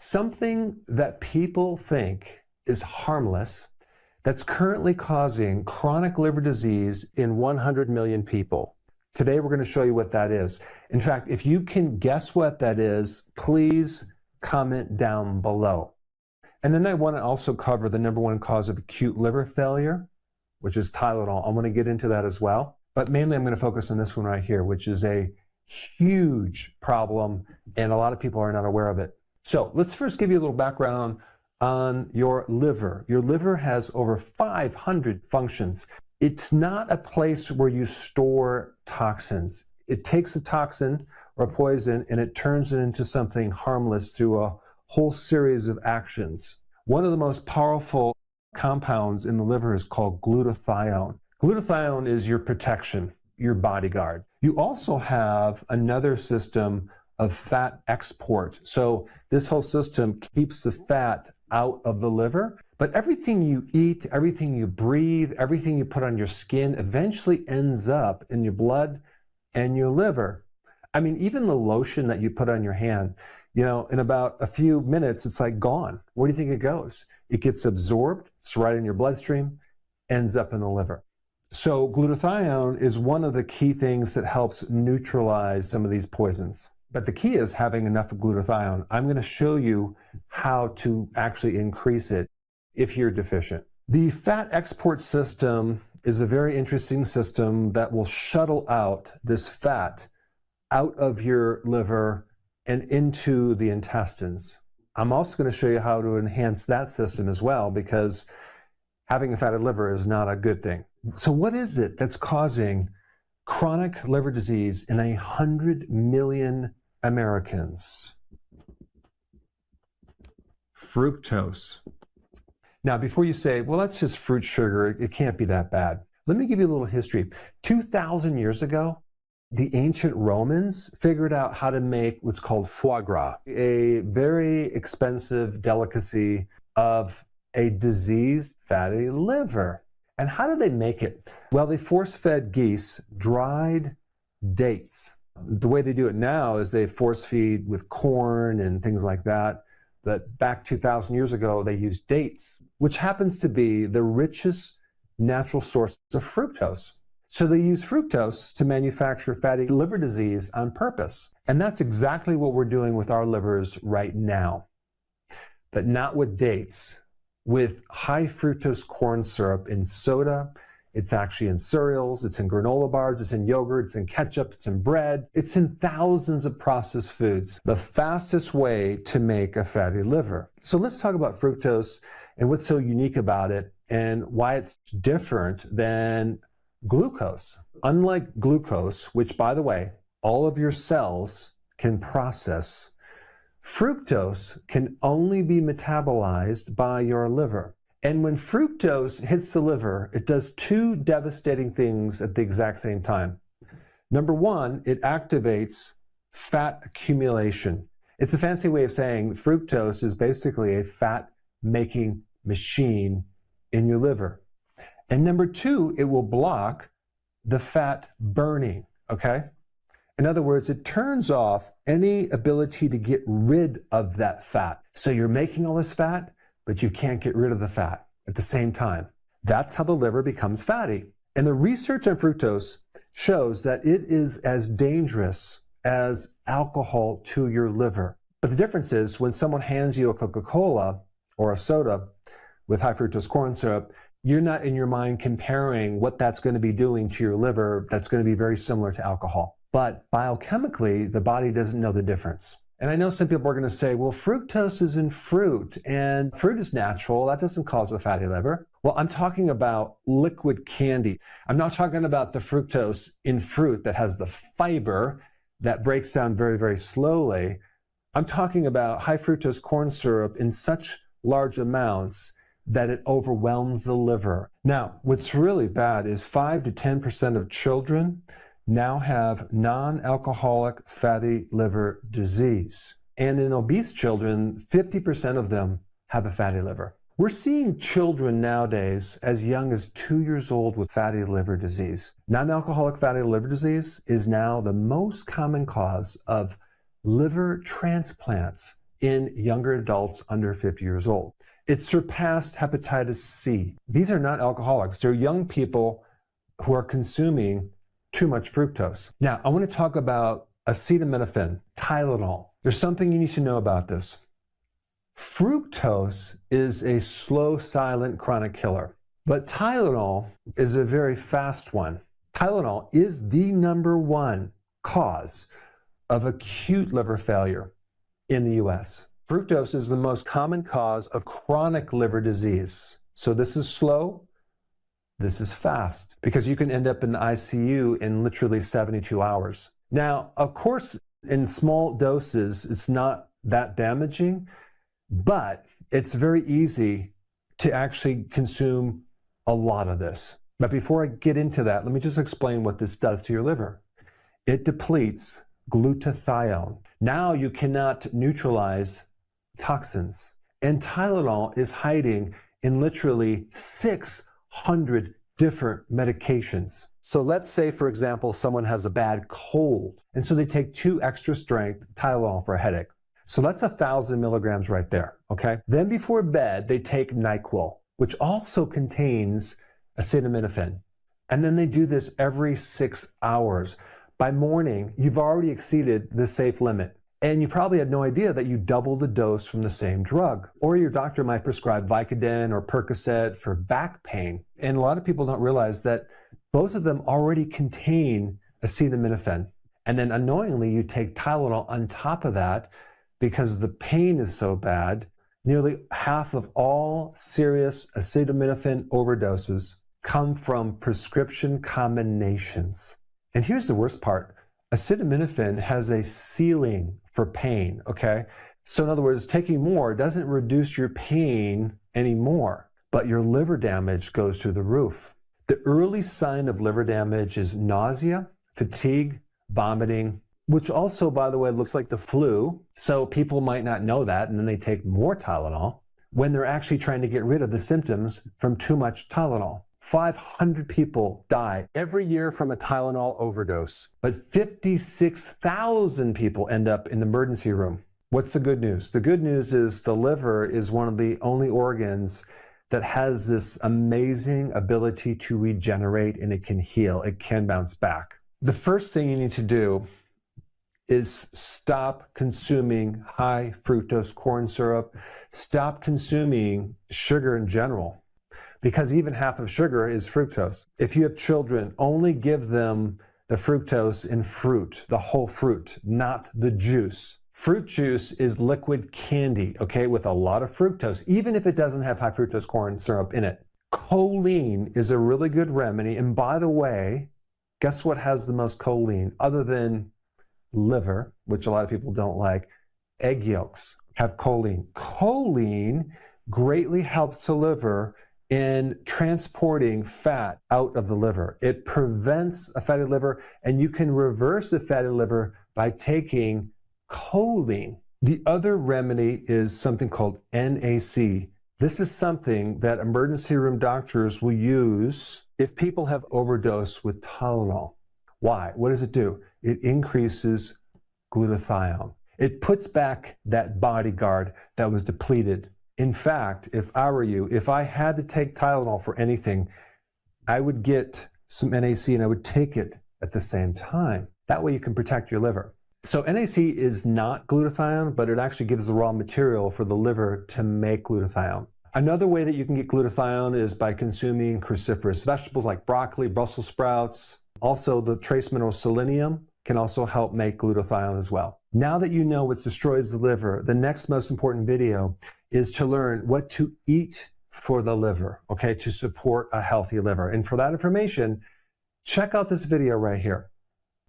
Something that people think is harmless that's currently causing chronic liver disease in 100 million people. Today we're going to show you what that is. In fact, if you can guess what that is, please comment down below. And then I want to also cover the #1 cause of acute liver failure, which is Tylenol. I'm going to get into that as well. But mainly I'm going to focus on this one right here, which is a huge problem and a lot of people are not aware of it. So let's first give you a little background on your liver. Your liver has over 500 functions. It's not a place where you store toxins. It takes a toxin or a poison and it turns it into something harmless through a whole series of actions. One of the most powerful compounds in the liver is called glutathione. Glutathione is your protection, your bodyguard. You also have another system of fat export. So this whole system keeps the fat out of the liver, but everything you eat, everything you breathe, everything you put on your skin eventually ends up in your blood and your liver. I mean, even the lotion that you put on your hand, you know, in about a few minutes, it's like gone. Where do you think it goes? It gets absorbed, it's right in your bloodstream, ends up in the liver. So glutathione is one of the key things that helps neutralize some of these poisons. But the key is having enough of glutathione. I'm going to show you how to actually increase it if you're deficient. The fat export system is a very interesting system that will shuttle out this fat out of your liver and into the intestines. I'm also going to show you how to enhance that system as well, because having a fatty liver is not a good thing. So what is it that's causing chronic liver disease in 100 million Americans? Fructose. Now, before you say, well, that's just fruit sugar, it can't be that bad. Let me give you a little history. 2,000 years ago, the ancient Romans figured out how to make what's called foie gras, a very expensive delicacy of a diseased fatty liver. And how did they make it? Well, they force-fed geese dried dates. The way they do it now is they force feed with corn and things like that. But back 2,000 years ago, they used dates, which happens to be the richest natural source of fructose. So they use fructose to manufacture fatty liver disease on purpose. And that's exactly what we're doing with our livers right now. But not with dates, with high fructose corn syrup in soda. It's actually in cereals, it's in granola bars, it's in yogurt, it's in ketchup, it's in bread. It's in thousands of processed foods. The fastest way to make a fatty liver. So let's talk about fructose and what's so unique about it and why it's different than glucose. Unlike glucose, which by the way, all of your cells can process, fructose can only be metabolized by your liver. And when fructose hits the liver, it does two devastating things at the exact same time. Number one, it activates fat accumulation. It's a fancy way of saying fructose is basically a fat-making machine in your liver. And number two, it will block the fat burning, okay? In other words, it turns off any ability to get rid of that fat. So you're making all this fat, but you can't get rid of the fat at the same time. That's how the liver becomes fatty. And the research on fructose shows that it is as dangerous as alcohol to your liver. But the difference is when someone hands you a Coca-Cola or a soda with high fructose corn syrup, you're not in your mind comparing what that's going to be doing to your liver. That's going to be very similar to alcohol. But biochemically, the body doesn't know the difference. And I know some people are going to say, well, fructose is in fruit and fruit is natural. That doesn't cause a fatty liver. Well, I'm talking about liquid candy. I'm not talking about the fructose in fruit that has the fiber that breaks down very, very slowly. I'm talking about high fructose corn syrup in such large amounts that it overwhelms the liver. Now, what's really bad is 5 to 10% of children now have non-alcoholic fatty liver disease. And in obese children, 50% of them have a fatty liver. We're seeing children nowadays as young as 2 years old with fatty liver disease. Non-alcoholic fatty liver disease is now the most common cause of liver transplants in younger adults under 50 years old. It surpassed hepatitis C. These are not alcoholics. They're young people who are consuming too much fructose. Now, I want to talk about acetaminophen, Tylenol. There's something you need to know about this. Fructose is a slow, silent, chronic killer, but Tylenol is a very fast one. Tylenol is the #1 cause of acute liver failure in the US. Fructose is the most common cause of chronic liver disease. So this is slow, this is fast, because you can end up in the ICU in literally 72 hours. Now, of course, in small doses, it's not that damaging, but it's very easy to actually consume a lot of this. But before I get into that, let me just explain what this does to your liver. It depletes glutathione. Now you cannot neutralize toxins. And Tylenol is hiding in literally 600 different medications. So let's say, for example, someone has a bad cold, and so they take 2 extra strength Tylenol for a headache. So that's 1,000 milligrams right there, okay? Then before bed, they take NyQuil, which also contains acetaminophen. And then they do this every 6 hours. By morning, you've already exceeded the safe limit. And you probably had no idea that you doubled the dose from the same drug. Or your doctor might prescribe Vicodin or Percocet for back pain. And a lot of people don't realize that both of them already contain acetaminophen. And then unknowingly, you take Tylenol on top of that because the pain is so bad. Nearly half of all serious acetaminophen overdoses come from prescription combinations. And here's the worst part. Acetaminophen has a ceiling for pain, okay? So in other words, taking more doesn't reduce your pain anymore, but your liver damage goes through the roof. The early sign of liver damage is nausea, fatigue, vomiting, which also, by the way, looks like the flu. So people might not know that, and then they take more Tylenol when they're actually trying to get rid of the symptoms from too much Tylenol. 500 people die every year from a Tylenol overdose, but 56,000 people end up in the emergency room. What's the good news? The good news is the liver is one of the only organs that has this amazing ability to regenerate, and it can heal. It can bounce back. The first thing you need to do is stop consuming high fructose corn syrup. Stop consuming sugar in general, because even half of sugar is fructose. If you have children, only give them the fructose in fruit, the whole fruit, not the juice. Fruit juice is liquid candy, okay, with a lot of fructose, even if it doesn't have high fructose corn syrup in it. Choline is a really good remedy. And by the way, guess what has the most choline other than liver, which a lot of people don't like? Egg yolks have choline. Choline greatly helps the liver in transporting fat out of the liver. It prevents a fatty liver, and you can reverse a fatty liver by taking choline. The other remedy is something called NAC. This is something that emergency room doctors will use if people have overdosed with Tylenol. Why? What does it do? It increases glutathione. It puts back that bodyguard that was depleted. In fact, if I were you, if I had to take Tylenol for anything, I would get some NAC and I would take it at the same time. That way you can protect your liver. So NAC is not glutathione, but it actually gives the raw material for the liver to make glutathione. Another way that you can get glutathione is by consuming cruciferous vegetables like broccoli, Brussels sprouts. Also, the trace mineral selenium can also help make glutathione as well. Now that you know what destroys the liver, the next most important video is to learn what to eat for the liver, okay, to support a healthy liver. And for that information, check out this video right here.